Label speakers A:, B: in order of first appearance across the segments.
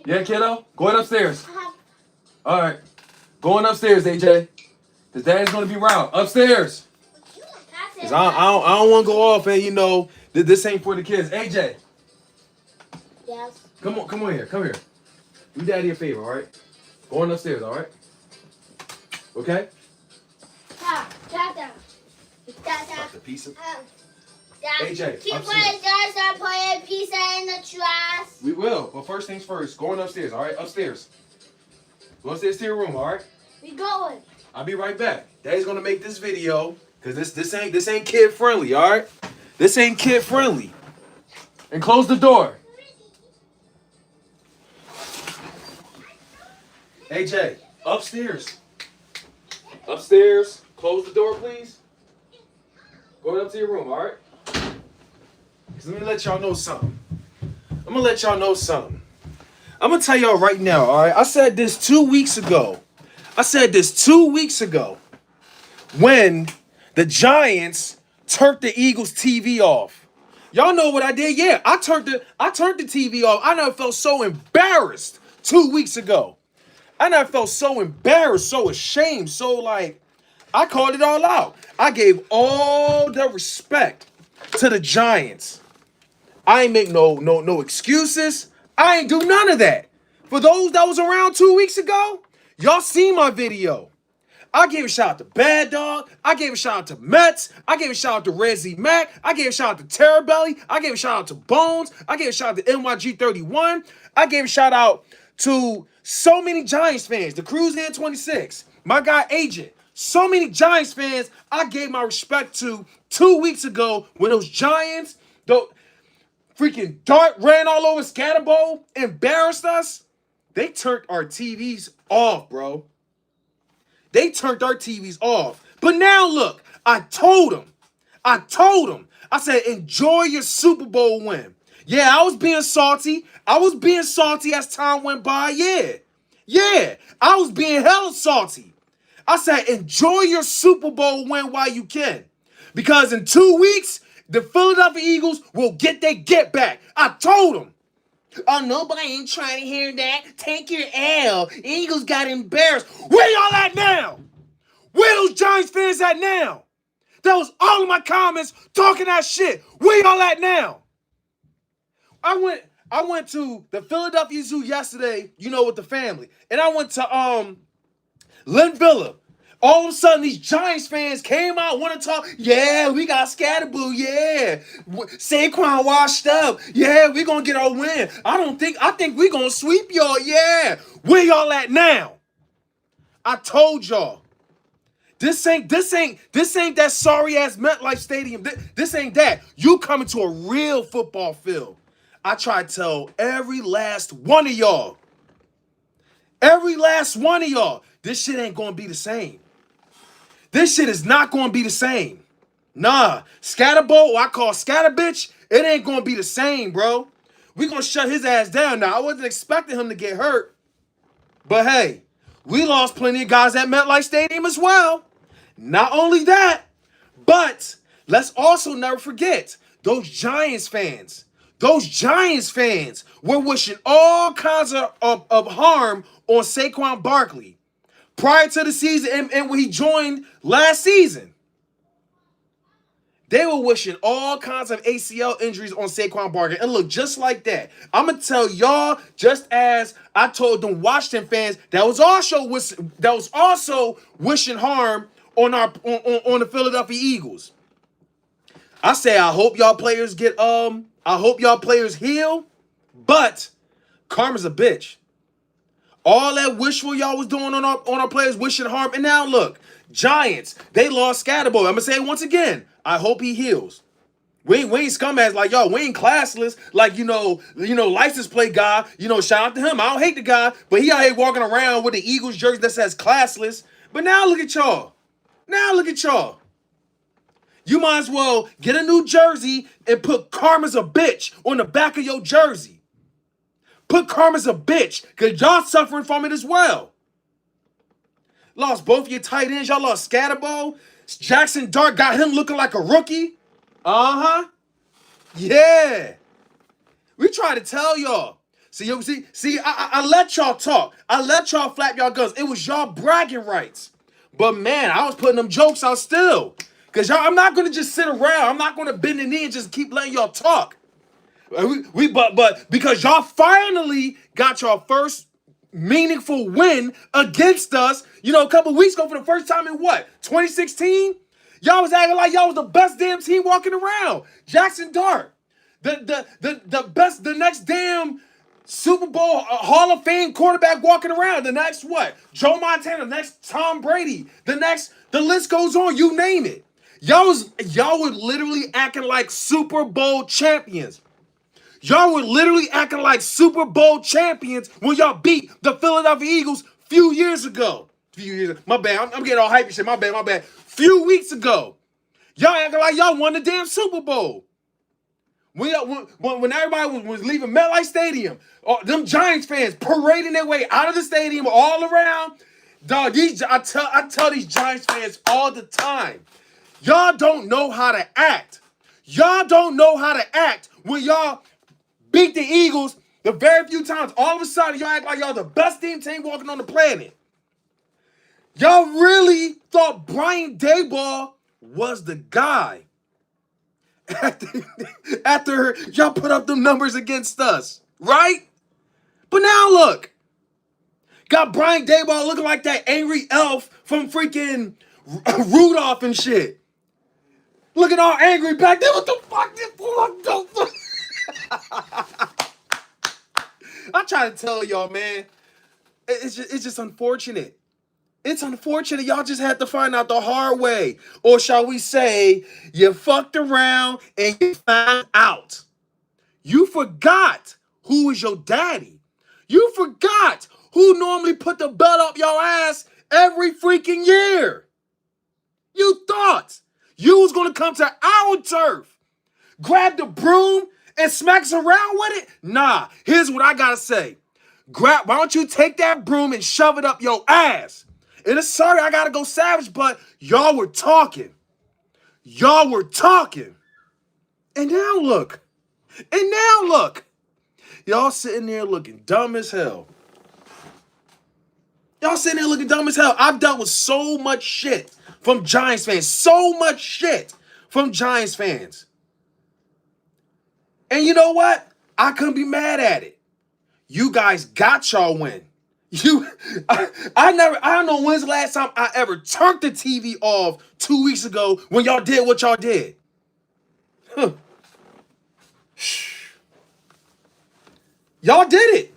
A: Yeah, kiddo? Going upstairs. All right. Going upstairs, AJ. Because daddy's going to be round. Upstairs. Because I don't want to go off and, this ain't for the kids. AJ.
B: Yes.
A: Come on here. Come here. Do daddy a favor, all right? Going upstairs, all right? Okay?
B: Dada.
A: The pizza.
B: AJ, keep
A: upstairs.
B: playing guys and putting pizza in the trash.
A: We will. But first things first. Going upstairs, all right? Upstairs. Go upstairs to your room, all right?
B: We going.
A: I'll be right back. Daddy's gonna make this video because this ain't kid friendly, all right? This ain't kid friendly. And close the door. AJ, upstairs. Upstairs. Close the door, please. Going up to your room, all right? 'Cause let me let y'all know something. I'm gonna tell y'all right now, all right? I said this 2 weeks ago. When the Giants turned the Eagles TV off. Y'all know what I did? Yeah, I turned the TV off. I never felt so embarrassed 2 weeks ago. I never felt so embarrassed, so ashamed, so like I called it all out. I gave all the respect to the Giants. I ain't make no excuses. I ain't do none of that. For those that was around 2 weeks ago, y'all seen my video. I gave a shout out to Bad Dog. I gave a shout out to Mets. I gave a shout out to Reggie Mack. I gave a shout out to Terrabelly. I gave a shout out to Bones. I gave a shout out to NYG31. I gave a shout out to so many Giants fans. The Cruise Hand 26. My guy Agent. So many Giants fans I gave my respect to 2 weeks ago when those Giants, the freaking dart ran all over Scatterbo, embarrassed us. They turned our TVs off, bro. They turned our TVs off. But now look, I told them. I said, enjoy your Super Bowl win. Yeah, I was being salty. As time went by. Yeah, I was being hella salty. I said, enjoy your Super Bowl win while you can. Because in 2 weeks, the Philadelphia Eagles will get their get back. I told them. Oh, nobody ain't trying to hear that. Take your L. Eagles got embarrassed. Where y'all at now? Where those Giants fans at now? That was all of my comments talking that shit. Where y'all at now? I went to the Philadelphia Zoo yesterday, with the family. And I went to Lynn Villa. All of a sudden, these Giants fans came out, want to talk. Yeah, we got Scatterboo. Yeah, Saquon washed up. Yeah, we gonna get our win. I think we gonna sweep y'all. Yeah, where y'all at now? I told y'all. This ain't that sorry ass MetLife Stadium. This ain't that. You coming to a real football field. I try to tell every last one of y'all. This shit ain't gonna be the same. This shit is not going to be the same. Nah, Scatterbo, I call Scatterbitch, it ain't going to be the same, bro. We going to shut his ass down. Now, I wasn't expecting him to get hurt. But hey, we lost plenty of guys at MetLife Stadium as well. Not only that, but let's also never forget those Giants fans. Those Giants fans were wishing all kinds of harm on Saquon Barkley. Prior to the season and when he joined last season, they were wishing all kinds of ACL injuries on Saquon Barkley. And look, just like that, I'm going to tell y'all, just as I told them Washington fans that was also wishing harm on the Philadelphia Eagles. I say I hope y'all players heal, but karma's a bitch. All that wishful y'all was doing on our players, wishing harm. And now look, Giants, they lost Scatterbo. I'm going to say it once again. I hope he heals. We ain't scumbags like y'all. We ain't classless like, license plate guy. Shout out to him. I don't hate the guy. But he out here walking around with the Eagles jersey that says classless. But now look at y'all. You might as well get a new jersey and put karma's a bitch on the back of your jersey. Put karma's a bitch, because y'all suffering from it as well. Lost both your tight ends. Y'all lost Scatterbo. Jackson Dart got him looking like a rookie. Uh-huh. Yeah. We try to tell y'all. I let y'all talk. I let y'all flap y'all guns. It was y'all bragging rights. But man, I was putting them jokes out still. Cause y'all, I'm not gonna just sit around. I'm not gonna bend the knee and just keep letting y'all talk. But because y'all finally got your first meaningful win against us, a couple weeks ago for the first time in what, 2016? Y'all was acting like y'all was the best damn team walking around. Jackson Dart, the best, the next damn Super Bowl Hall of Fame quarterback walking around. The next what? Joe Montana, the next Tom Brady, the list goes on, you name it. Y'all were literally acting like Super Bowl champions. Y'all were literally acting like Super Bowl champions when y'all beat the Philadelphia Eagles a few years ago. My bad. I'm getting all hype and shit. My bad. Few weeks ago. Y'all acting like y'all won the damn Super Bowl. When everybody was leaving MetLife Stadium, them Giants fans parading their way out of the stadium all around. Dog, I tell these Giants fans all the time, y'all don't know how to act. Y'all don't know how to act when y'all beat the Eagles the very few times. All of a sudden, y'all act like y'all the best team walking on the planet. Y'all really thought Brian Daboll was the guy after y'all put up them numbers against us, right? But now look, got Brian Daboll looking like that angry elf from freaking Rudolph and shit. Looking all angry back there. What the fuck? I'm trying to tell y'all, man. It's just unfortunate. It's unfortunate y'all just had to find out the hard way. Or shall we say, you fucked around and you found out. You forgot who was your daddy. You forgot who normally put the belt up your ass every freaking year. You thought you was going to come to our turf, grab the broom and smack us around with it? Nah, here's what I got to say. Why don't you take that broom and shove it up your ass? And it's sorry I gotta go savage, but y'all were talking. Y'all were talking. And now look. Y'all sitting there looking dumb as hell. I've dealt with so much shit from Giants fans. And you know what? I couldn't be mad at it. You guys got y'all win. I don't know when's the last time I ever turned the TV off 2 weeks ago when y'all did what y'all did. Huh. Y'all did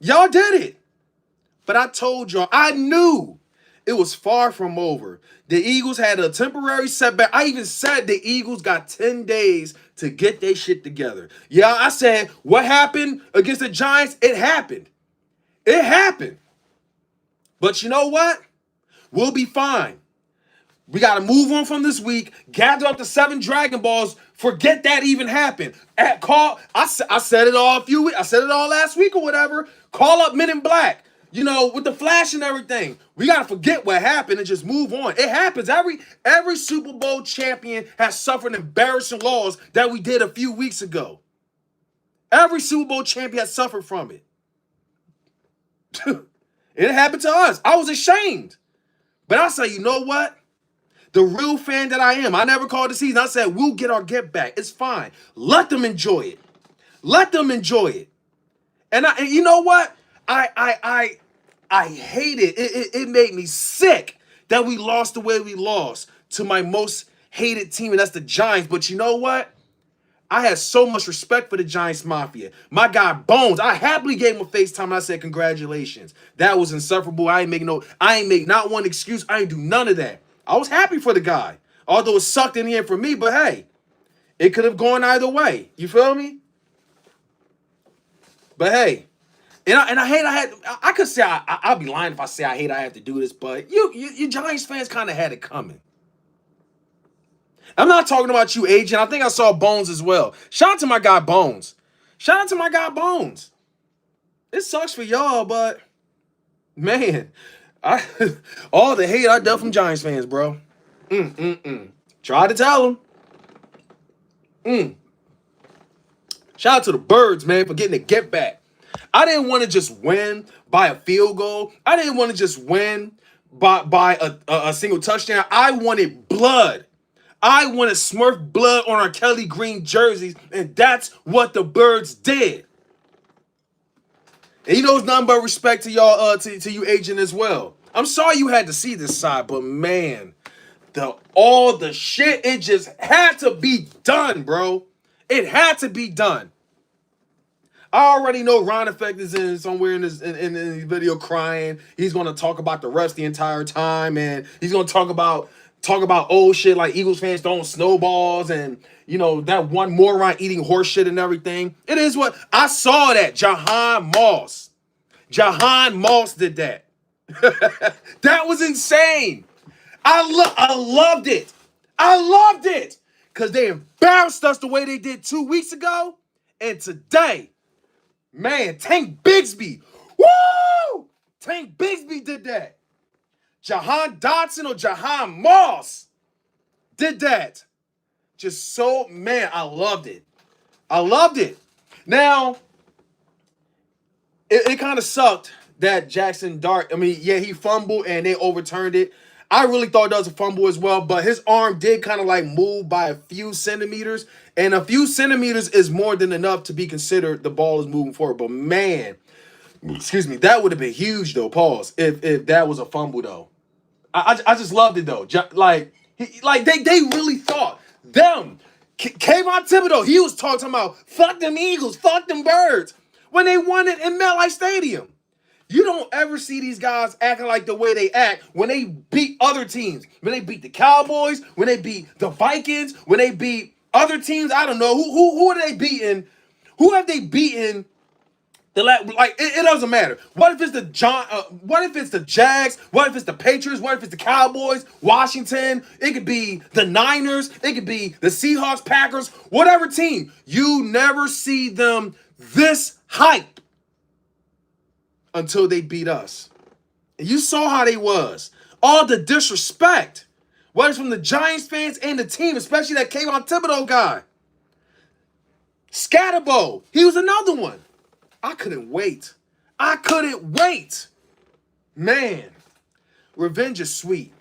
A: it. But I told y'all, I knew it was far from over. The Eagles had a temporary setback. I even said the Eagles got 10 days to get their shit together. Yeah, I said, what happened against the Giants? It happened. But you know what? We'll be fine. We got to move on from this week, gather up the 7 Dragon Balls, forget that even happened. I said it all I said it all last week or whatever. Call up Men in Black, with the flash and everything. We got to forget what happened and just move on. It happens. Every Super Bowl champion has suffered embarrassing loss that we did a few weeks ago. Every Super Bowl champion has suffered from it. It happened to us. I was ashamed. But I say, you know what? The real fan that I am, I never called the season. I said, we'll get our get back. It's fine. Let them enjoy it. And you know what? I hate it. It made me sick that we lost the way we lost to my most hated team, and that's the Giants. But you know what? I had so much respect for the Giants Mafia. My guy Bones, I happily gave him a FaceTime and I said, congratulations. That was insufferable. I ain't make not one excuse. I ain't do none of that. I was happy for the guy. Although it sucked in the end for me, but hey, it could have gone either way. You feel me? But hey, I could say I'll be lying if I say I have to do this, but you Giants fans kind of had it coming. I'm not talking about you, Agent. I think I saw Bones as well. Shout out to my guy Bones. It sucks for y'all, but man, all the hate I dealt from Giants fans, bro. Try to tell them. Shout out to the Birds, man, for getting the get back. I didn't want to just win by a field goal. I didn't want to just win by a single touchdown. I wanted blood. I wanted Smurf blood on our Kelly Green jerseys, and that's what the Birds did. And you know, it's nothing but respect to y'all, to you, agent, as well. I'm sorry you had to see this side, but man, all the shit, it just had to be done, bro. It had to be done. I already know Ron Effect is in somewhere in the video crying. He's gonna talk about the refs the entire time, and he's gonna talk about old shit like Eagles fans throwing snowballs and you know that one moron eating horse shit and everything. It is what I saw that Jahan Moss. Jahan Moss did that. That was insane. I loved it. I loved it. Because they embarrassed us the way they did 2 weeks ago. And today, man, Tank Bigsby. Woo! Tank Bigsby did that. Jahan Dotson or Jahan Moss did that. Just so, man, I loved it. I loved it. Now, it kind of sucked that Jackson Dart, I mean, yeah, he fumbled and they overturned it. I really thought that was a fumble as well, but his arm did kind of like move by a few centimeters, and a few centimeters is more than enough to be considered the ball is moving forward. But man, excuse me, that would have been huge though, pause, if that was a fumble though. I just loved it though. Like they really thought them. Kayvon Thibodeau, he was talking about fuck them Eagles, fuck them Birds when they won it in MetLife Stadium. You don't ever see these guys acting like the way they act when they beat other teams. When they beat the Cowboys, when they beat the Vikings, when they beat other teams. I don't know who are they beating? Who have they beaten? It doesn't matter. What if it's what if it's the Jags? What if it's the Patriots? What if it's the Cowboys? Washington? It could be the Niners. It could be the Seahawks, Packers, whatever team. You never see them this hyped until they beat us. And you saw how they was. All the disrespect. Whether it's from the Giants fans and the team, especially that Kayvon Thibodeau guy. Scatterbo, he was another one. I couldn't wait. I couldn't wait. Man, revenge is sweet.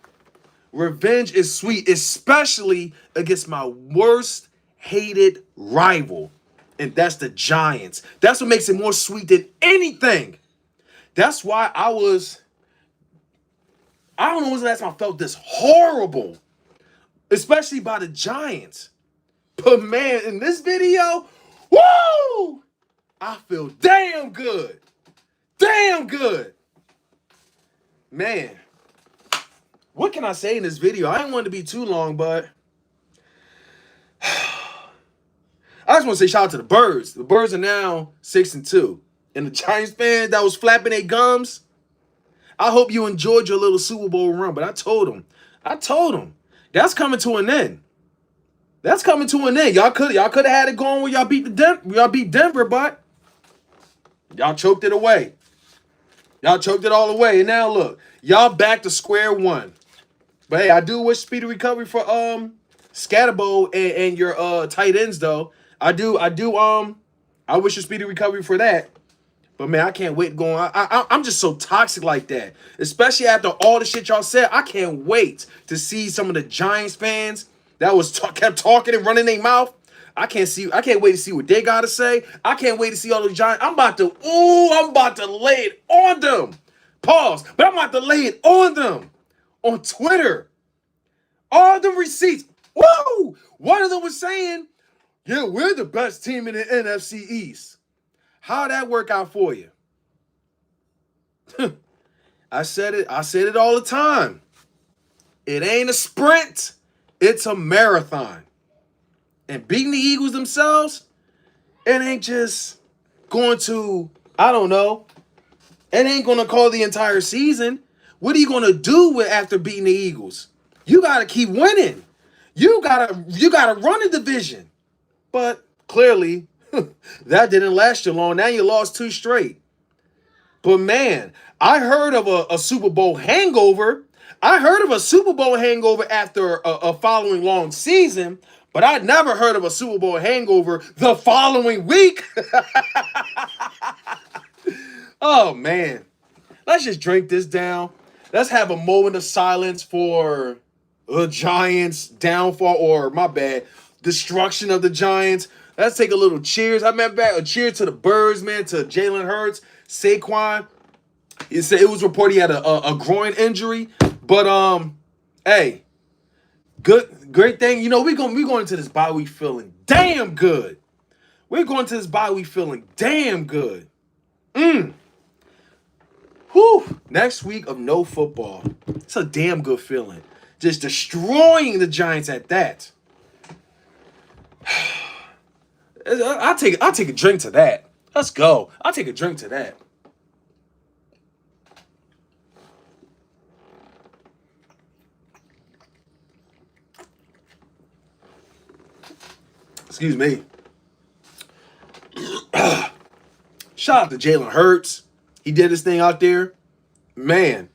A: Revenge is sweet, especially against my worst hated rival. And that's the Giants. That's what makes it more sweet than anything. That's why I don't know when's the last time I felt this horrible, especially by the Giants. But man, in this video, woo! I feel damn good. Damn good. Man, what can I say in this video? I didn't want it to be too long, but I just want to say shout out to the Birds. The Birds are now 6-2. And the Giants fans that was flapping their gums, I hope you enjoyed your little Super Bowl run. But I told them, that's coming to an end. That's coming to an end. Y'all could have had it going where y'all beat Denver, but y'all choked it away. Y'all choked it all away. And now look, y'all back to square one. But hey, I do wish speedy recovery for Scatterbo and your tight ends though. I wish a speedy recovery for that. But man, I can't wait going. I'm just so toxic like that. Especially after all the shit y'all said. I can't wait to see some of the Giants fans that kept talking and running their mouth. I can't wait to see what they gotta say. I can't wait to see all the Giants. I'm about to lay it on them. Pause. But I'm about to lay it on them. On Twitter. All the receipts. Woo! One of them was saying, yeah, we're the best team in the NFC East. How'd that work out for you? I said it all the time. It ain't a sprint, it's a marathon. And beating the Eagles themselves, it ain't just going to, I don't know, it ain't going to call the entire season. What are you going to do after beating the Eagles? You got to keep winning. You got to run the division. But clearly, that didn't last you long. Now you lost 2 straight. But man, I heard of a Super Bowl hangover. I heard of a Super Bowl hangover after a following long season, but I never heard of a Super Bowl hangover the following week. Oh man. Let's just drink this down. Let's have a moment of silence for the Giants' downfall, or my bad, destruction of the Giants. Let's take a little cheers. I meant back a cheer to the Birds, man, to Jalen Hurts, Saquon. It was reported he had a groin injury, but hey, great thing. You know, we going into this bye week feeling damn good. We're going to this bye week feeling damn good. Whew. Next week of no football. It's a damn good feeling. Just destroying the Giants at that. I'll take a drink to that. Let's go. I'll take a drink to that. Excuse me. Shout out to Jalen Hurts. He did his thing out there. Man,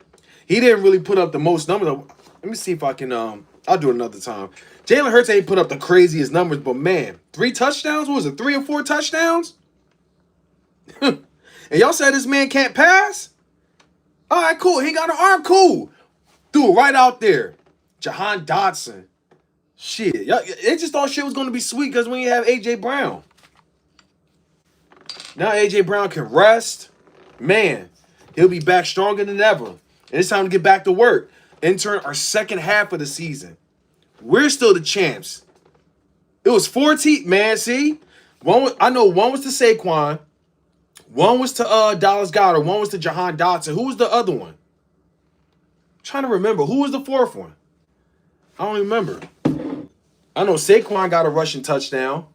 A: he didn't really put up the most numbers. Let me see if I can. I'll do it another time. Jalen Hurts ain't put up the craziest numbers, but man, 3 touchdowns? What was it, 3 or 4 touchdowns? And y'all said this man can't pass? All right, cool. He got an arm, cool. Threw it right out there. Jahan Dotson. Shit, y'all, they just thought shit was going to be sweet because when you have A.J. Brown. Now A.J. Brown can rest. Man, he'll be back stronger than ever. And it's time to get back to work. Enter our second half of the season. We're still the champs. It was 14, man, see? One was to Saquon. One was to Dallas Goedert. One was to Jahan Dotson. Who was the other one? I'm trying to remember. Who was the fourth one? I don't remember. I know Saquon got a rushing touchdown.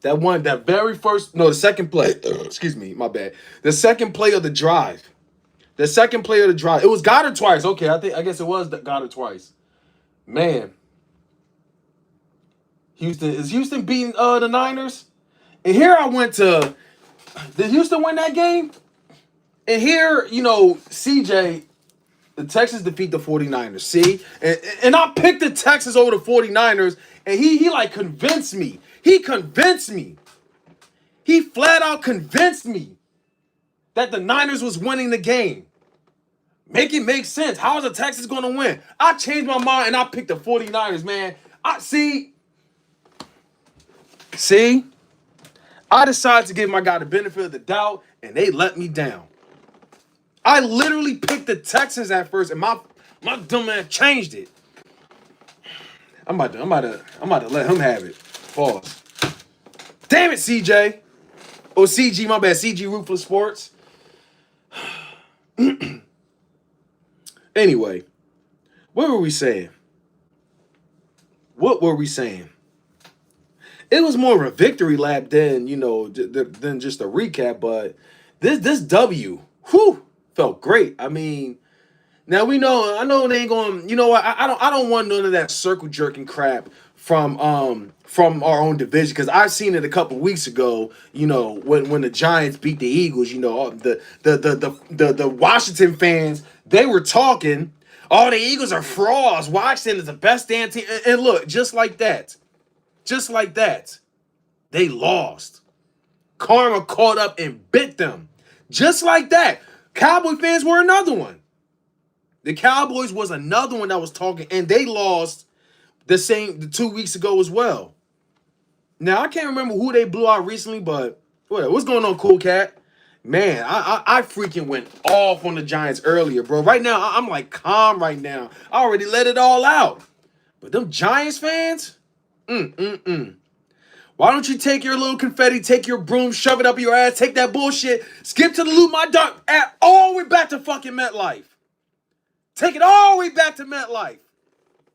A: The second play. Excuse me, my bad. The second play of the drive. It was Goddard twice. Okay, I guess it was Goddard twice. Man. Is Houston beating the Niners? And here I went to, did Houston win that game? And here, CJ, the Texans defeat the 49ers. See? And I picked the Texans over the 49ers, and he like convinced me. He convinced me. He flat out convinced me that the Niners was winning the game. Make it make sense. How is the Texans going to win? I changed my mind and I picked the 49ers, man. See, I decided to give my guy the benefit of the doubt, and they let me down. I literally picked the Texans at first, and my dumb man changed it. I'm about to let him have it. Pause. Damn it, CJ. Oh, CG, my bad. CG Ruthless Sports. Anyway, what were we saying? It was more of a victory lap than just a recap, but this W, felt great. I mean, now I know they ain't going. You know what? I don't want none of that circle jerking crap from our own division, because I've seen it a couple weeks ago. When the Giants beat the Eagles, the Washington fans, they were talking. Oh, the Eagles are frauds. Washington is the best damn team. And look, just like that, they lost. Karma caught up and bit them. Just like that. Cowboy fans were another one. The Cowboys was another one that was talking, and they lost the 2 weeks ago as well. Now, I can't remember who they blew out recently, but what's going on, Cool Cat? Man, I freaking went off on the Giants earlier, bro. Right now, I'm like calm right now. I already let it all out. But them Giants fans, Why don't you take your little confetti, take your broom, shove it up your ass, take that bullshit, skip to the loot my duck, all the way back to fucking MetLife. Take it all the way back to MetLife.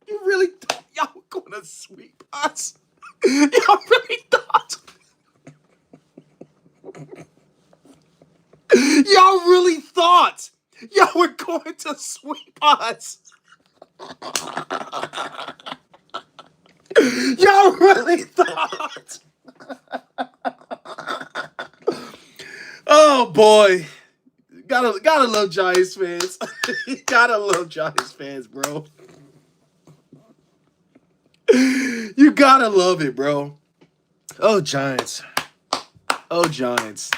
A: You really thought y'all were gonna sweep us? Y'all really thought? Y'all really thought y'all were going to sweep us? Y'all really thought? Oh boy. Gotta love Giants fans. Gotta love Giants fans, bro. You gotta love it, bro. Oh, Giants. Oh, Giants.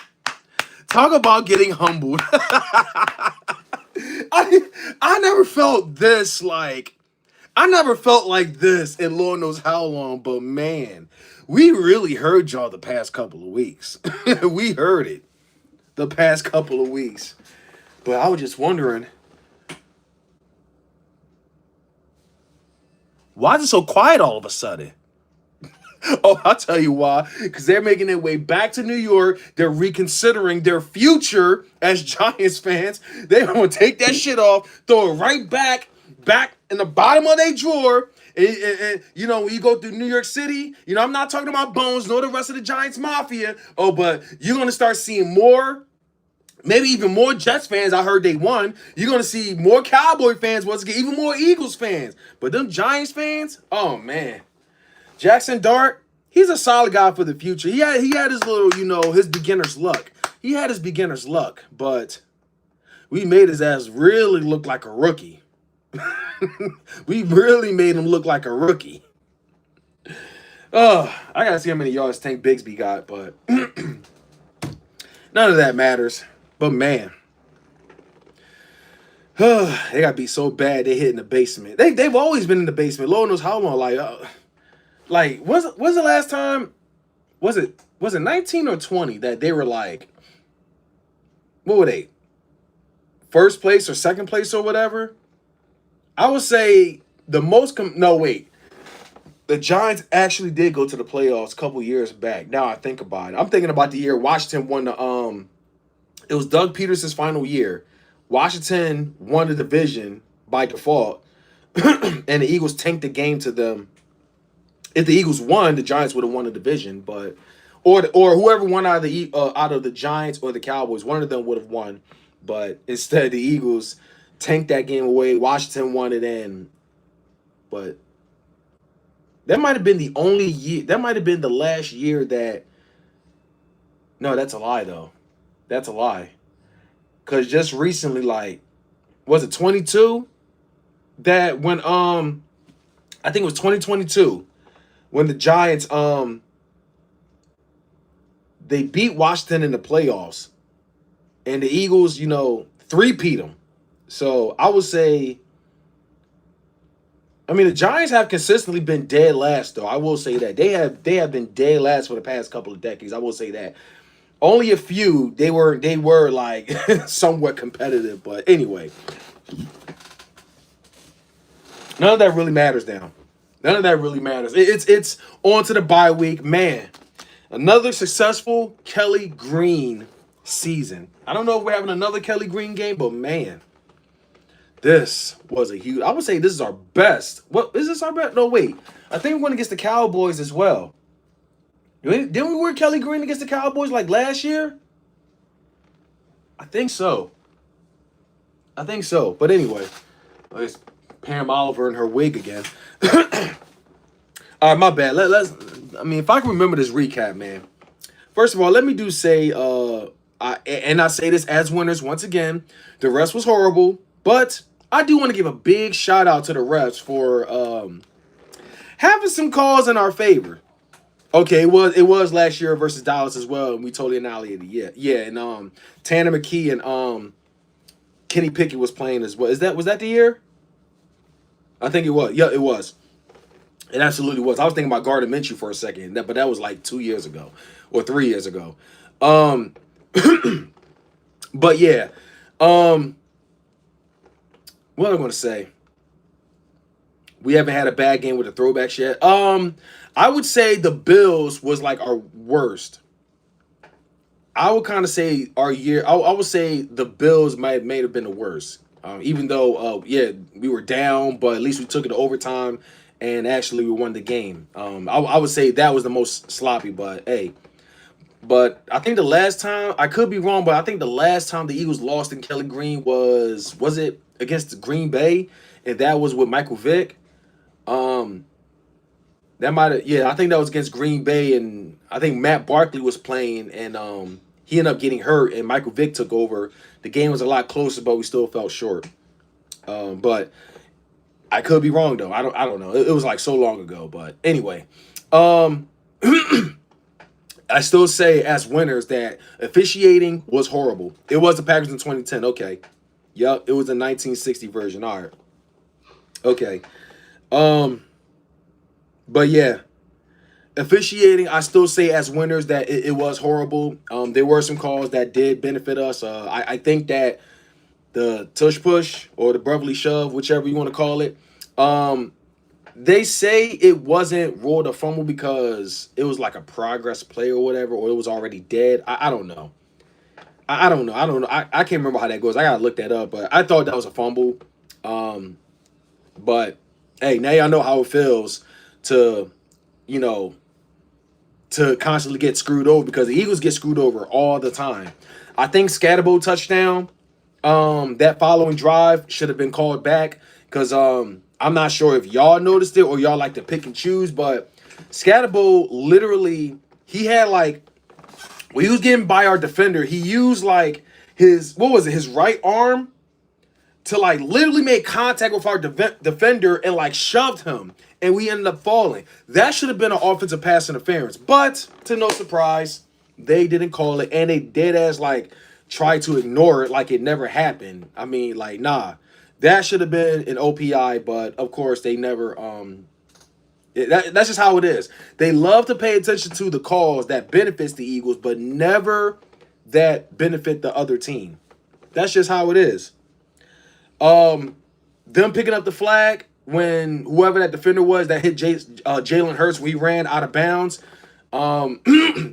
A: Talk about getting humbled. I never felt this like I never felt like this in Lord knows how long, but man, we really heard y'all the past couple of weeks. We heard it the past couple of weeks. But I was just wondering, why is it so quiet all of a sudden? Oh, I'll tell you why. Because they're making their way back to New York. They're reconsidering their future as Giants fans. They're going to take that shit off, throw it right back in the bottom of their drawer. And, you know, when you go through New York City, you know, I'm not talking about Bones nor the rest of the Giants Mafia. Oh, but you're going to start seeing more, maybe even more Jets fans. I heard they won. You're going to see more Cowboy fans once again, even more Eagles fans. But them Giants fans, oh, man. Jackson Dart, he's a solid guy for the future. He had his little, you know, his beginner's luck. He had his beginner's luck, but we made his ass really look like a rookie. We really made him look like a rookie. Oh, I gotta see how many yards Tank Bigsby got, but none of that matters. But man, they got beat so bad they hit in the basement. They've always been in the basement. Lord knows how long. Like was the last time? Was it 19 or 20 that they were like, what were they? First place or second place or whatever? I would say the most. No, wait. The Giants actually did go to the playoffs a couple years back. Now I think about it. I'm thinking about the year Washington won the. It was Doug Peterson's final year. Washington won the division by default, and the Eagles tanked the game to them. If the Eagles won, the Giants would have won the division, but or whoever won out of the Giants or the Cowboys, one of them would have won. But instead, the Eagles tanked that game away. Washington won it in, but that might have been the only year. That might have been the last year that. No, that's a lie though. That's a lie. Cause just recently, like, was it 22? That when I think it was 2022. When the Giants they beat Washington in the playoffs, and the Eagles, you know, three-peat them. So I would say, I mean, the Giants have consistently been dead last, though. I will say that they have been dead last for the past couple of decades. I will say that. Only a few they were like somewhat competitive, but anyway, none of that really matters now. None of that really matters. It's on to the bye week. Man, another successful Kelly Green season. I don't know if we're having another Kelly Green game, but man, this was a huge. I would say this is our best. What is this our best? No, wait. I think we're going against the Cowboys as well. Didn't we wear Kelly Green against the Cowboys like last year? I think so. But anyway, it's Pam Oliver in her wig again. All right, my bad. I mean, if I can remember this recap, man. First of all, let me say, I say this as winners once again. The rest was horrible, but I do want to give a big shout out to the refs for having some calls in our favor. Okay, it was last year versus Dallas as well, and we totally annihilated it. Yeah, and Tanner McKee and Kenny Pickett was playing as well. Was that the year? I think it was. Yeah, it was. It absolutely was. I was thinking about Gardner Minshew for a second, but that was like 2 years ago or 3 years ago. But yeah, what am I going to say? We haven't had a bad game with the throwbacks yet. I would say the Bills was like our worst. I would kind of say our year. I would say the Bills may have been the worst. Even though, we were down, but at least we took it to overtime, and actually we won the game. I would say that was the most sloppy, but hey. But I think the last time, I could be wrong, but I think the last time the Eagles lost in Kelly Green was it against Green Bay? And that was with Michael Vick. That might have, yeah, I think that was against Green Bay, and I think Matt Barkley was playing, and he ended up getting hurt, and Michael Vick took over. The game was a lot closer, but we still fell short. But I could be wrong though. I don't know. It was like so long ago, but anyway, I I still say as winners that officiating was horrible. It was the Packers in 2010. Okay. Yep, it was the 1960 version. All right. Okay. Um, but yeah, officiating, I still say as winners that it was horrible. There were some calls that did benefit us. I think that the tush push or the brotherly shove, whichever you want to call it, they say it wasn't ruled a fumble because it was like a progress play or whatever, or it was already dead. I don't know. I don't know. I don't know. I can't remember how that goes. I gotta look that up, but I thought that was a fumble. Um, but hey, now y'all know how it feels to, you know, to constantly get screwed over because the Eagles get screwed over all the time. I think Scatterbo touchdown, that following drive should have been called back because I'm not sure if y'all noticed it or y'all like to pick and choose, but Scatterbo literally he had like when he was getting by our defender, he used like his what was it, his right arm to like literally make contact with our defender and like shoved him, and we ended up falling. That should have been an offensive pass interference, but to no surprise, they didn't call it, and they dead as like try to ignore it like it never happened. I mean, like nah, that should have been an OPI, but of course they never. That's just how it is. They love to pay attention to the calls that benefits the Eagles, but never that benefit the other team. That's just how it is. Them picking up the flag when whoever that defender was that hit Jalen Hurts, we ran out of bounds. I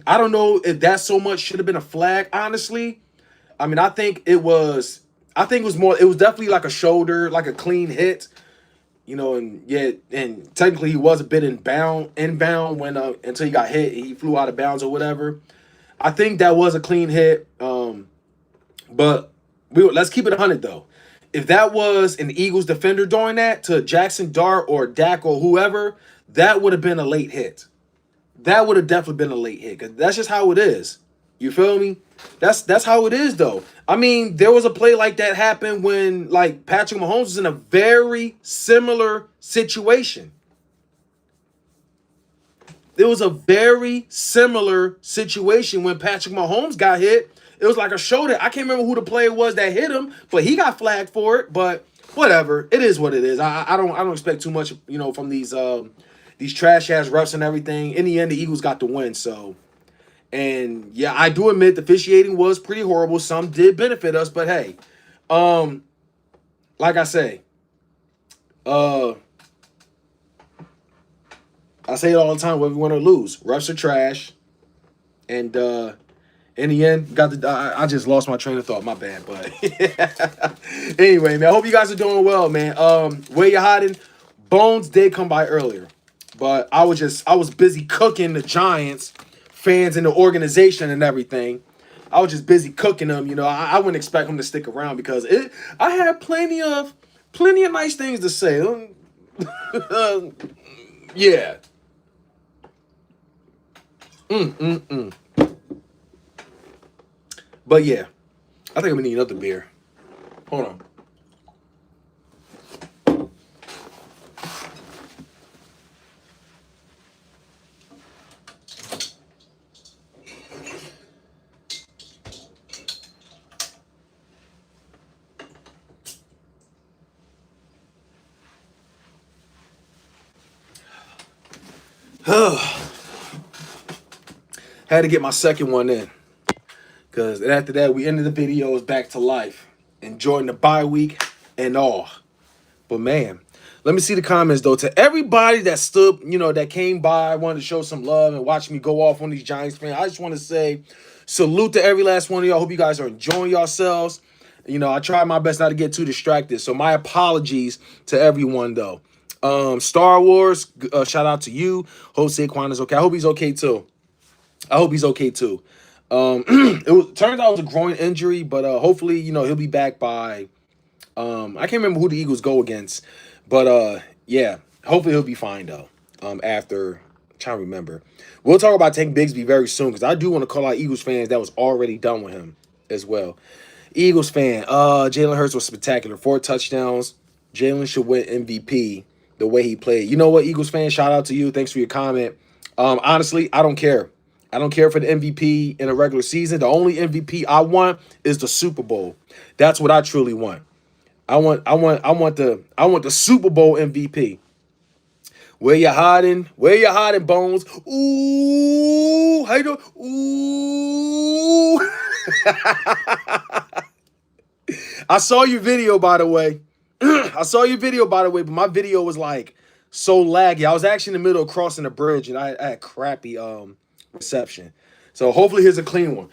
A: don't know if that so much should have been a flag, honestly. I mean, I think it was. I think it was more. It was definitely like a shoulder, like a clean hit. You know, and yeah, and technically he was a bit inbound when until he got hit, he flew out of bounds or whatever. I think that was a clean hit. But let's keep it 100 though. If that was an Eagles defender doing that to Jackson Dart or Dak or whoever, that would have been a late hit. That would have definitely been a late hit because that's just how it is. You feel me? That's how it is though. I mean, there was a play like that happened when like Patrick Mahomes was in a very similar situation. There was a very similar situation when Patrick Mahomes got hit. It was like a shoulder. I can't remember who the player was that hit him, but he got flagged for it. But whatever, it is what it is. I don't expect too much, from these trash ass refs and everything. In the end, the Eagles got the win. So, and yeah, I do admit the officiating was pretty horrible. Some did benefit us, but hey, like I say, I say it all the time, whether we win or lose. Refs are trash. And in the end, I just lost my train of thought. My bad, but anyway, man. I hope you guys are doing well, man. Where you hiding? Bones did come by earlier, but I was busy cooking the Giants fans and the organization and everything. I was just busy cooking them. I wouldn't expect them to stick around because I had plenty of nice things to say. Yeah. But yeah, I think I'm gonna need another beer. Hold on. Had to get my second one in. Because after that, we ended the videos back to life. Enjoying the bye week and all. But man, let me see the comments though. To everybody that stood, that came by, wanted to show some love and watch me go off on these Giants fans, I just want to say salute to every last one of y'all. Hope you guys are enjoying yourselves. I tried my best not to get too distracted. So my apologies to everyone though. Star Wars, shout out to you. Hope Saquon is okay. I hope he's okay too. Turns out it was a groin injury, but hopefully, he'll be back by I can't remember who the Eagles go against, but yeah, hopefully he'll be fine though. After I'm trying to remember. We'll talk about Tank Bigsby very soon because I do want to call out Eagles fans that was already done with him as well. Eagles fan, Jalen Hurts was spectacular. 4 touchdowns. Jalen should win MVP the way he played. You know what, Eagles fan? Shout out to you. Thanks for your comment. Honestly, I don't care. I don't care for the MVP in a regular season. The only MVP I want is the Super Bowl. That's what I truly want. I want the Super Bowl MVP. Where you hiding? Where you hiding, Bones? Ooh, how you doing? Ooh. I saw your video, by the way. I saw your video, by the way, but my video was like so laggy. I was actually in the middle of crossing the bridge, and I had crappy reception. So hopefully, here's a clean one.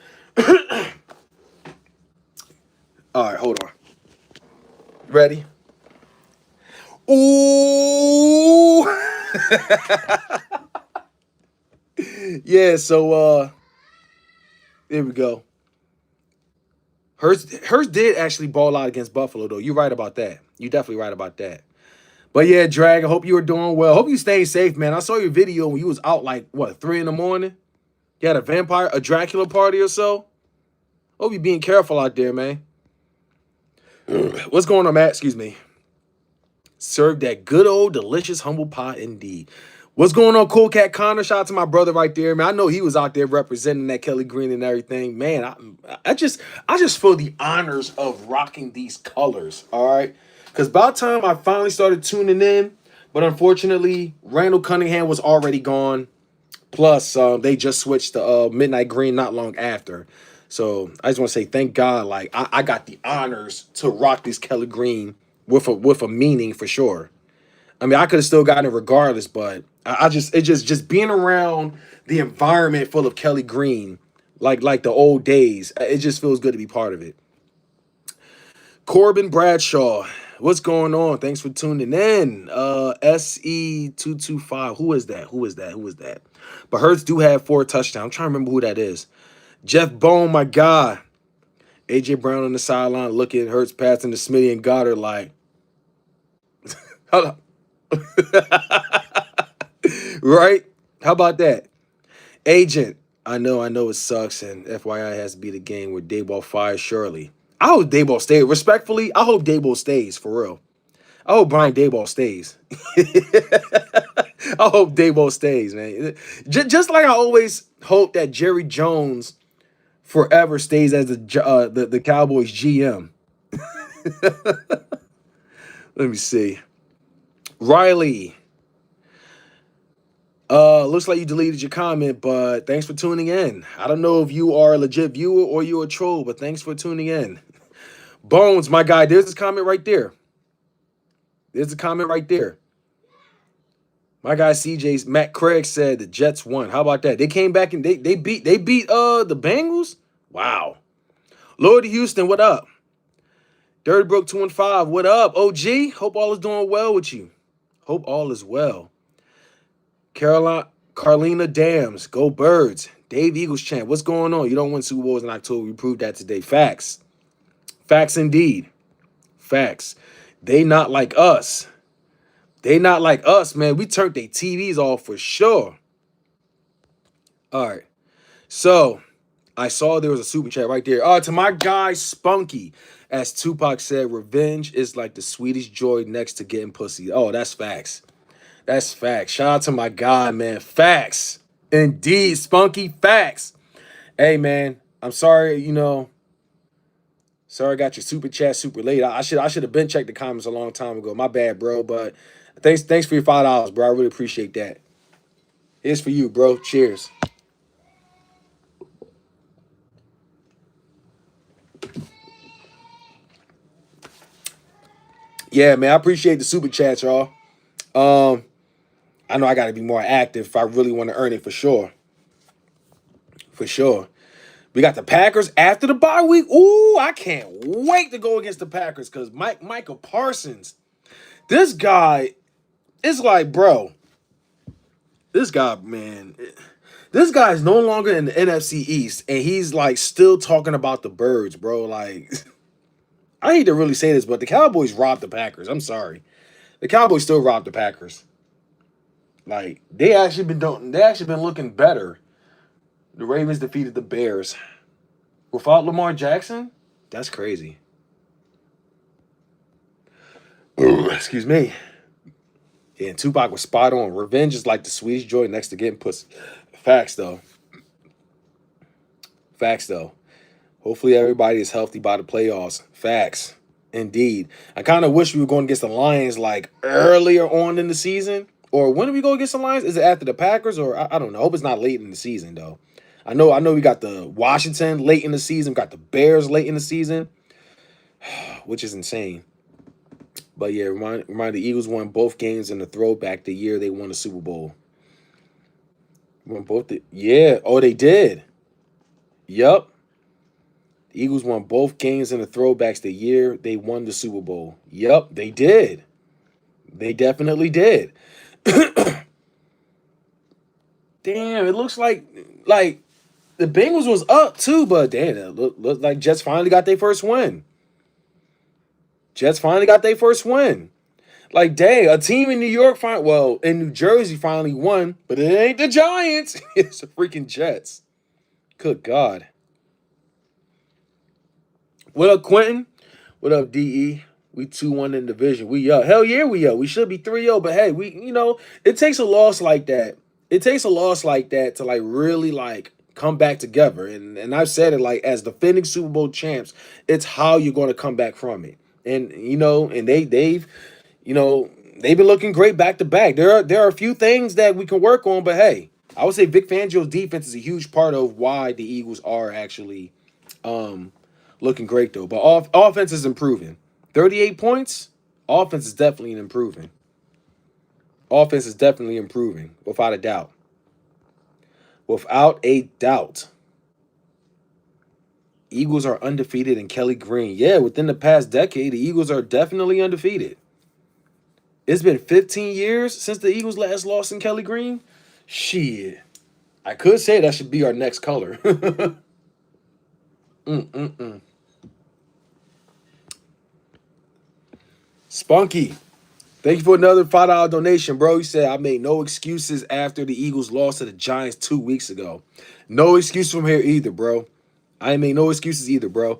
A: All right, hold on. Ready? Ooh. Yeah. So here we go. Hurts did actually ball out against Buffalo, though. You're right about that. You're definitely right about that. But yeah, Drag, I hope you were doing well. Hope you stayed safe, man. I saw your video when you was out like what 3 in the morning. You had a Dracula party or so. Hope you being careful out there, man. What's going on, Matt? Excuse me. Served that good old delicious humble pie indeed. What's going on, Cool Cat Connor? Shout out to my brother right there, man. I know he was out there representing that Kelly Green and everything, man. I just feel the honors of rocking these colors. All right, because by the time I finally started tuning in, but unfortunately, Randall Cunningham was already gone. Plus, they just switched to Midnight Green not long after. So I just want to say thank God, like I got the honors to rock this Kelly Green with a meaning for sure. I mean, I could have still gotten it regardless, but it just being around the environment full of Kelly Green, like the old days, it just feels good to be part of it. Corbin Bradshaw, what's going on? Thanks for tuning in. SE225. Who is that? Who is that? Who is that? But Hurts do have 4 touchdowns. I'm trying to remember who that is. Jeff Bone, my guy. AJ Brown on the sideline looking at Hurts passing to Smitty and Goddard like, hold on. Right? How about that? Agent, I know it sucks, and FYI has to be the game where Dayball fires Shirley. I hope Dayball stays. Respectfully, I hope Dayball stays for real. I hope Brian Dayball stays. I hope Dayball stays, man. Just like I always hope that Jerry Jones forever stays as the Cowboys GM. Let me see. Riley. Looks like you deleted your comment, but thanks for tuning in. I don't know if you are a legit viewer or you're a troll, but thanks for tuning in. Bones, my guy, there's this comment right there. There's a comment right there. My guy CJ's Matt Craig said the Jets won. How about that? They came back and they beat the Bengals. Wow. Lord Houston, what up? Dirty Brook 2-5, what up? OG, hope all is doing well with you. Hope all is well. Carlina Dams, go Birds. Dave Eagles chant, what's going on? You don't win Super Bowls in October. We proved that today. Facts. Facts indeed. Facts. They not like us. They not like us, man. We turned their TVs off for sure. All right. So, I saw there was a super chat right there. To my guy Spunky, as Tupac said, revenge is like the sweetest joy next to getting pussy. Oh, that's facts. That's facts. Shout out to my guy, man. Facts. Indeed, Spunky. Facts. Hey, man. I'm sorry, sorry I got your super chat super late. I should have been checked the comments a long time ago. My bad, bro. But thanks for your $5, bro. I really appreciate that. Here's for you, bro. Cheers. Yeah, man. I appreciate the super chat, y'all. I know I got to be more active if I really want to earn it for sure. For sure. We got the Packers after the bye week. Ooh, I can't wait to go against the Packers because Michael Parsons, this guy is like, bro, this guy, man, this guy is no longer in the NFC East, and he's like still talking about the birds, bro. Like, I hate to really say this, but the Cowboys robbed the Packers. I'm sorry. The Cowboys still robbed the Packers. Like, they actually been looking better. The Ravens defeated the Bears. Without Lamar Jackson? That's crazy. Excuse me. Yeah, and Tupac was spot on. Revenge is like the sweetest joy next to getting pussy. Facts, though. Facts though. Hopefully everybody is healthy by the playoffs. Facts. Indeed. I kind of wish we were going against the Lions like earlier on in the season. Or when do we go against the Lions? Is it after the Packers? Or I don't know. I hope it's not late in the season though. I know we got the Washington late in the season, got the Bears late in the season, which is insane. But yeah, remind the Eagles won both games in the throwback the year they won the Super Bowl. Won both yeah. Oh, they did. Yup. The Eagles won both games in the throwbacks the year they won the Super Bowl. Yup, they did. They definitely did. Damn, it looks like the Bengals was up too, but damn, it looked like Jets finally got their first win. Jets finally got their first win. Like, dang, a team in New York, in New Jersey finally won, but it ain't the Giants. It's the freaking Jets. Good God. What up, Quentin? What up, DE? We 2-1 in the division. We up. Hell yeah, we up. We should be 3-0, but hey, it takes a loss like that. It takes a loss like that to like really like come back together. And I've said it like as defending Super Bowl champs, it's how you're going to come back from it. And and they've been looking great back to back. There are a few things that we can work on, but hey, I would say Vic Fangio's defense is a huge part of why the Eagles are actually looking great though. But offense is improving. 38 points, offense is definitely improving. Offense is definitely improving, without a doubt. Without a doubt. Eagles are undefeated in Kelly Green. Yeah, within the past decade, the Eagles are definitely undefeated. It's been 15 years since the Eagles last lost in Kelly Green. Shit. I could say that should be our next color. Spunky. Thank you for another $5 donation, bro. You said I made no excuses after the Eagles lost to the Giants 2 weeks ago. No excuse from here either, bro. I ain't made no excuses either, bro.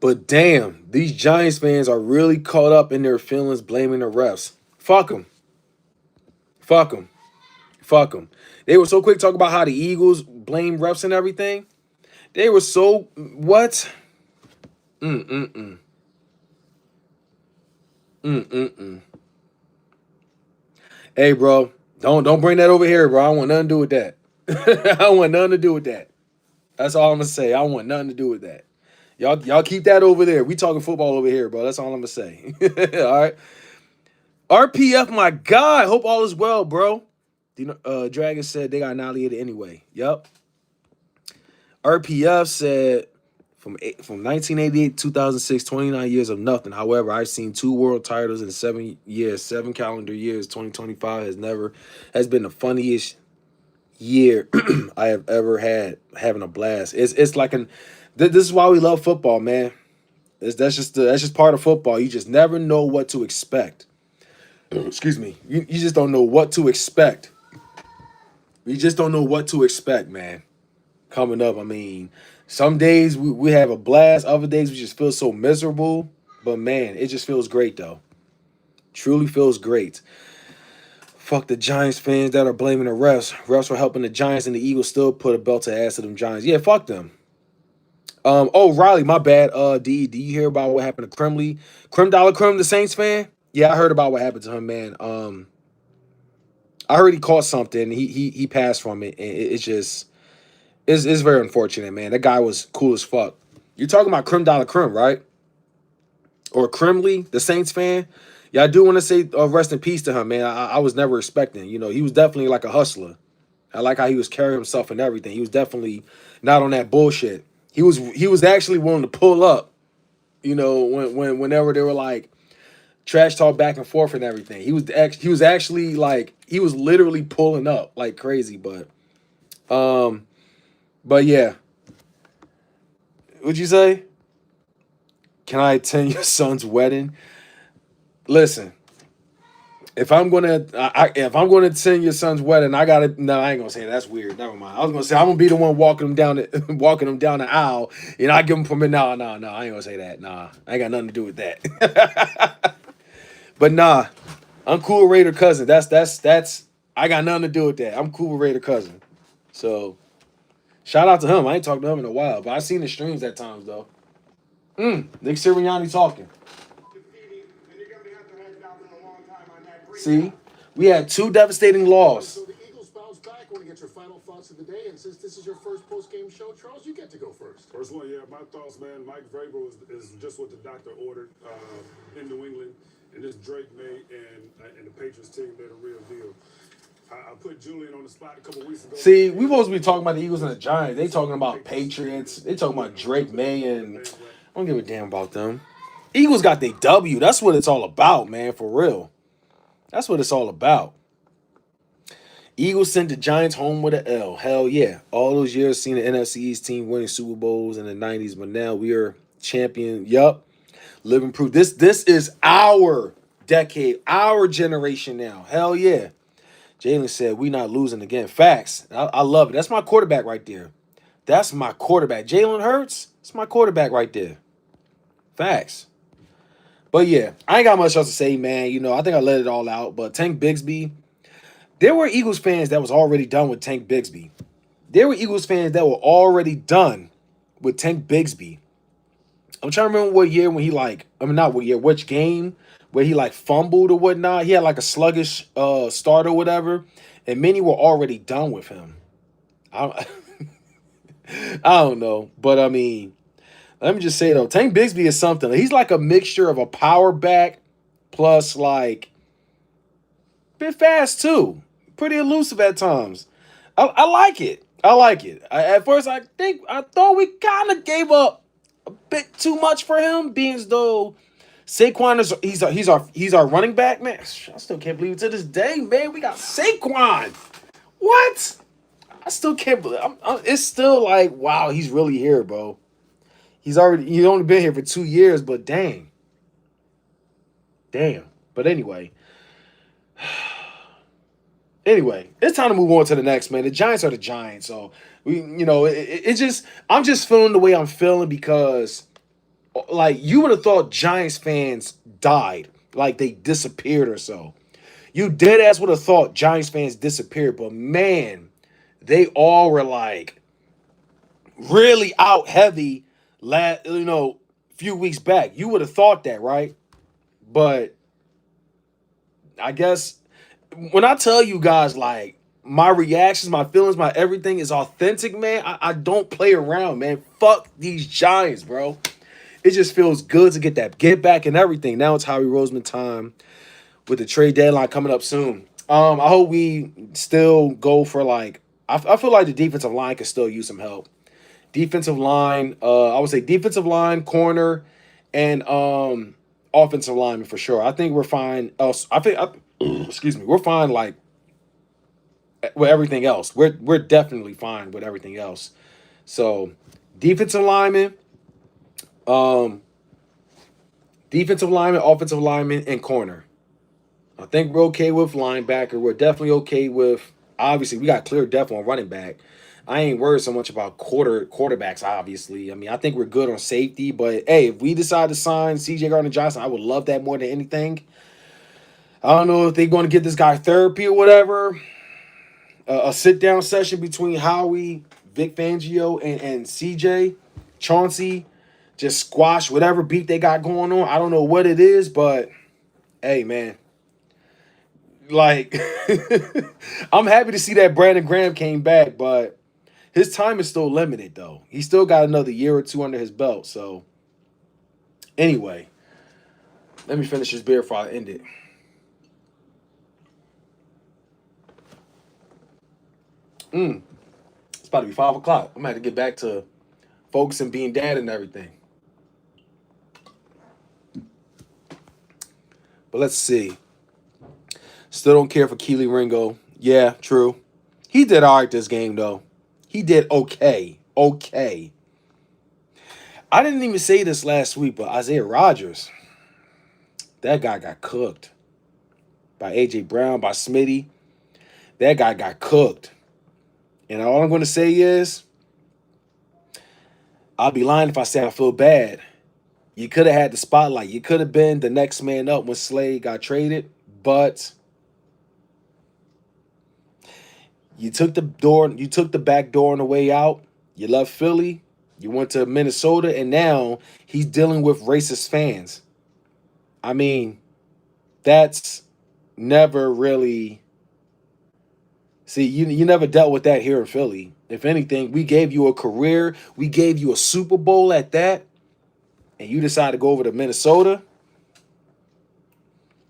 A: But damn, these Giants fans are really caught up in their feelings blaming the refs. Fuck them. Fuck them. Fuck them. They were so quick to talk about how the Eagles blame refs and everything. They were so what? Mm-mm-mm. Mm-mm-mm. Hey, bro, don't bring that over here, bro. I don't want nothing to do with that. I don't want nothing to do with that. That's all I'm gonna say. I don't want nothing to do with that. Y'all keep that over there. We talking football over here, bro. That's all I'm gonna say. All right. RPF, my God. Hope all is well, bro. Dragon said they got annihilated anyway. Yup. RPF said from 1988 to 2006, 29 years of nothing. However, I've seen 2 world titles in 7 years, 7 calendar years. 2025 has been the funniest year I have ever had, having a blast. It's like this is why we love football, man. That's just part of football. You just never know what to expect. Excuse me. You just don't know what to expect. You just don't know what to expect, man. Coming up, I mean, some days we have a blast. Other days we just feel so miserable. But man, it just feels great though. Truly feels great. Fuck the Giants fans that are blaming the refs. Refs were helping the Giants, and the Eagles still put a belt to ass to them Giants. Yeah, fuck them. Oh, Riley, my bad. D, do you hear about what happened to Crumley? Crim Dollar Crim, the Saints fan? Yeah, I heard about what happened to him, man. I heard he caught something. He passed from it, and it's just it's very unfortunate, man. That guy was cool as fuck. You're talking about Crim Dollar Crim, right? Or Crimley, the Saints fan? Yeah, I do want to say rest in peace to him, man. I was never expecting. He was definitely like a hustler. I like how he was carrying himself and everything. He was definitely not on that bullshit. He was actually willing to pull up, whenever they were like trash talk back and forth and everything. He was actually like he was literally pulling up like crazy. But yeah, what'd you say? Can I attend your son's wedding? Listen, if I'm gonna attend your son's wedding, I gotta. No, I ain't gonna say that. That's weird. Never mind. I was gonna say I'm gonna be the one walking him down the aisle, and I give him permission. No, no, no. I ain't gonna say that. Nah, I ain't got nothing to do with that. But nah, I'm cool with Raider cousin. That's. I got nothing to do with that. I'm cool with Raider cousin. So Shout out to him. I ain't talked to him in a while, but I've seen the streams at times though. Nick Sirianni talking. See, we had two devastating losses.
C: So the Eagles bounce back. Want to get your final thoughts of the day, and since this is your first post-game show, Charles, you get to go first.
D: First one, yeah, my thoughts, man. Mike Vrabel is just what the doctor ordered in New England, and this Drake made and the Patriots team made a real deal. I put Julian on the spot a couple weeks ago.
A: See, we supposed to be talking about the Eagles and the Giants. They talking about Patriots. They talking about Drake May, and I don't give a damn about them. Eagles got their W. That's what it's all about, man, for real. That's what it's all about. Eagles sent the Giants home with an L. Hell yeah. All those years seeing the NFC East team winning Super Bowls in the 90s, but now we are champion. Yup. Living proof. This is our decade, our generation now. Hell yeah. Jalen said, we not losing again. Facts. I love it. That's my quarterback right there. That's my quarterback. Jalen Hurts, it's my quarterback right there. Facts. But yeah, I ain't got much else to say, man. You know, I think I let it all out. But Tank Bigsby, there were Eagles fans that was already done with Tank Bigsby. There were Eagles fans that were already done with Tank Bigsby. I'm trying to remember what year when he not what year, which game where he fumbled or whatnot. He had a sluggish start or whatever, and many were already done with him. I don't know, but I mean, let me just say though, Tank Bigsby is something. He's like a mixture of a power back plus bit fast too, pretty elusive at times. I like it. I like it. At first, I thought we kind of gave up a bit too much for him, being as though Saquon he's our running back, man. I still can't believe it to this day, man. We got Saquon. What? I still can't believe. It's still wow, he's really here, bro. He's only been here for 2 years, but damn. But anyway, it's time to move on to the next, man. The Giants are the Giants, so I'm just feeling the way I'm feeling because, you would have thought Giants fans died, they disappeared or so. You dead ass would have thought Giants fans disappeared, but man, they all were really out heavy few weeks back. You would have thought that, right? But I guess when I tell you guys my reactions, my feelings, my everything is authentic, man. I don't play around, man. Fuck these Giants, bro. It just feels good to get that get back and everything. Now it's Howie Roseman time with the trade deadline coming up soon. I hope we still go for I feel like the defensive line could still use some help. Defensive line, I would say defensive line, corner, and offensive lineman for sure. I think we're fine. Excuse me, we're fine with everything else. We're definitely fine with everything else. So defensive lineman, offensive lineman, and corner. I think we're okay with linebacker. We're definitely okay with. Obviously, we got clear depth on running back. I ain't worried so much about quarterbacks, obviously. I mean, I think we're good on safety. But, hey, if we decide to sign C.J. Gardner-Johnson, I would love that more than anything. I don't know if they're going to get this guy therapy or whatever. A sit-down session between Howie, Vic Fangio, and C.J. Chauncey. Just squash whatever beat they got going on. I don't know what it is, but, hey, man. I'm happy to see that Brandon Graham came back, but his time is still limited, though. He still got another year or two under his belt. So, anyway, let me finish this beer before I end it. It's about to be 5 o'clock. I'm going to have to get back to focusing, being dad and everything. But let's see. Still don't care for Keely Ringo. Yeah, true. He did all right this game, though. He did okay. Okay. I didn't even say this last week, but Isaiah Rodgers, that guy got cooked. By A.J. Brown, by Smitty. That guy got cooked. And all I'm going to say is, I'll be lying if I say I feel bad. You could have had the spotlight. You could have been the next man up when Slade got traded, but you took the back door on the way out. You left Philly, you went to Minnesota, and now he's dealing with racist fans. I mean, that's never really. See, you never dealt with that here in Philly. If anything, we gave you a career, we gave you a Super Bowl at that, and you decide to go over to Minnesota,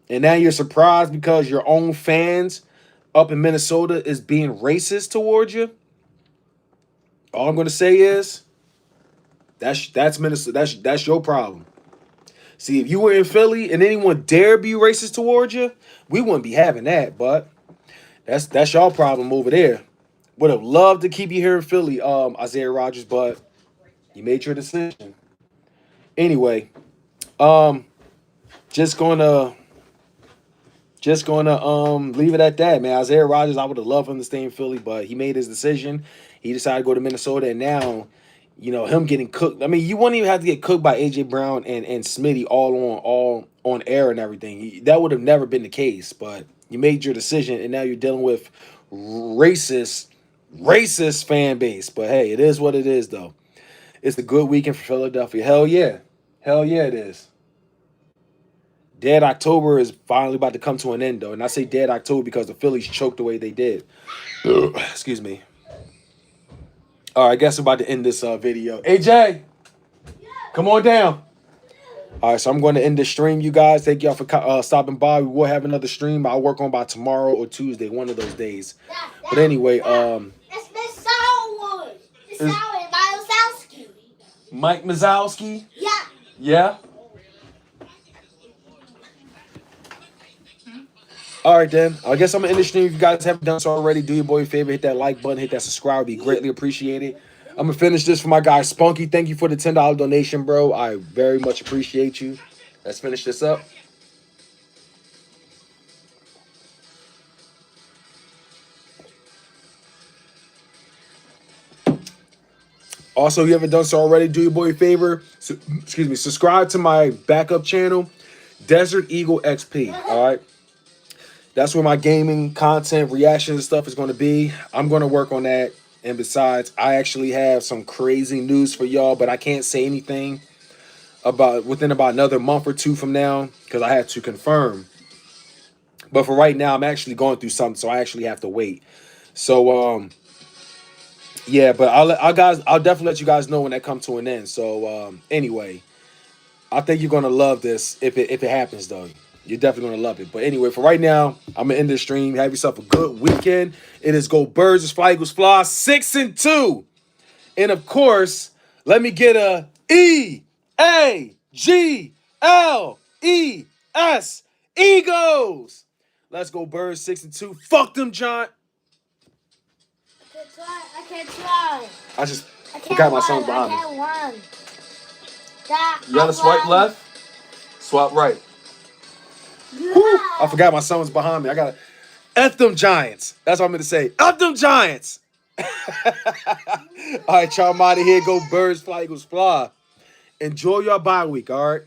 A: and now you're surprised because your own fans up in Minnesota is being racist towards you. All I'm gonna say is that's Minnesota. That's your problem. See, if you were in Philly and anyone dare be racist towards you, we wouldn't be having that. But that's y'all problem over there. Would have loved to keep you here in Philly, Isaiah Rogers, but you made your decision. Anyway, um, just gonna leave it at that, man. Isaiah Rogers, I would have loved him to stay in Philly, but he made his decision. He decided to go to Minnesota, and now, him getting cooked. I mean, you wouldn't even have to get cooked by AJ Brown and Smitty all on air and everything. That would have never been the case. But you made your decision, and now you're dealing with racist fan base. But hey, it is what it is, though. It's a good weekend for Philadelphia. Hell yeah, it is. Dead October is finally about to come to an end, though. And I say dead October because the Phillies choked the way they did. Excuse me. All right, I guess I'm about to end this video. AJ, come on down. All right, so I'm going to end the stream, you guys. Thank y'all for stopping by. We will have another stream. I'll work on by tomorrow or Tuesday, one of those days. But anyway,
B: It's Miss Sourwood. Miss Sourwood, Wazowski.
A: Mike Mazowski.
B: Yeah.
A: Yeah. All right, then. I guess I'm going to end the stream. If you guys haven't done so already, do your boy a favor. Hit that like button. Hit that subscribe. It'd be greatly appreciated. I'm going to finish this for my guy, Spunky. Thank you for the $10 donation, bro. I very much appreciate you. Let's finish this up. Also, if you haven't done so already, do your boy a favor. Subscribe to my backup channel, Desert Eagle XP. All right. That's where my gaming content, reactions, and stuff is going to be. I'm going to work on that. And besides, I actually have some crazy news for y'all, but I can't say anything within about another month or two from now because I have to confirm. But for right now, I'm actually going through something, so I actually have to wait. So, yeah, but I'll definitely let you guys know when that comes to an end. So, anyway, I think you're going to love this if it happens, though. You're definitely going to love it. But anyway, for right now, I'm going to end this stream. Have yourself a good weekend. It is Go Birds, it's Fly Eagles Fly, 6-2. And of course, let me get a EAGLES. Eagles. Let's go Birds, 6-2. Fuck them, John.
B: I can't try.
A: I just forgot my songs behind me.
B: I can't run.
A: You gotta swipe left, swipe right.
B: Yeah.
A: Whew, I forgot my songs behind me. I gotta F them Giants. That's what I'm gonna say. F them Giants. All right, y'all, I'm out of here. Go Birds, Fly Eagles Fly. Enjoy your bye week, all right?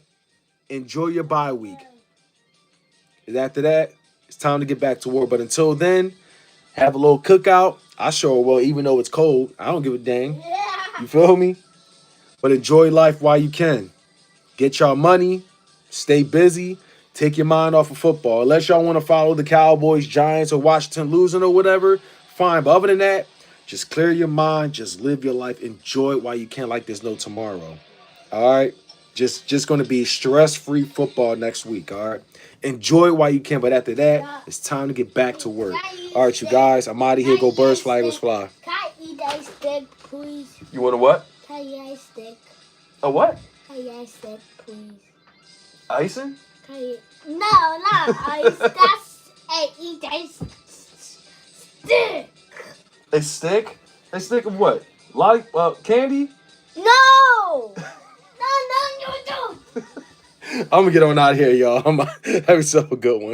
A: Enjoy your bye week. And after that, it's time to get back to work. But until then, have a little cookout. I sure will, even though it's cold. I don't give a dang. You feel me? But enjoy life while you can. Get y'all money. Stay busy. Take your mind off of football. Unless y'all want to follow the Cowboys, Giants, or Washington losing or whatever, fine. But other than that, just clear your mind. Just live your life. Enjoy it while you can, like there's no tomorrow. All right? Just going to be stress-free football next week, all right? Enjoy it while you can, but after that, it's time to get back to work. All right, you guys, I'm out of here. Go Birds, Fly Eagles Fly.
B: Can I eat a stick, please?
A: You want a what?
B: Can I eat a stick?
A: A what?
B: Can I eat a stick, please?
A: Icing?
B: Can I eat... No, not ice. That's eat a stick.
A: A stick? A stick of what? Candy?
B: No! No, you don't.
A: I'm going to get on out of here, y'all. Have yourself a good one.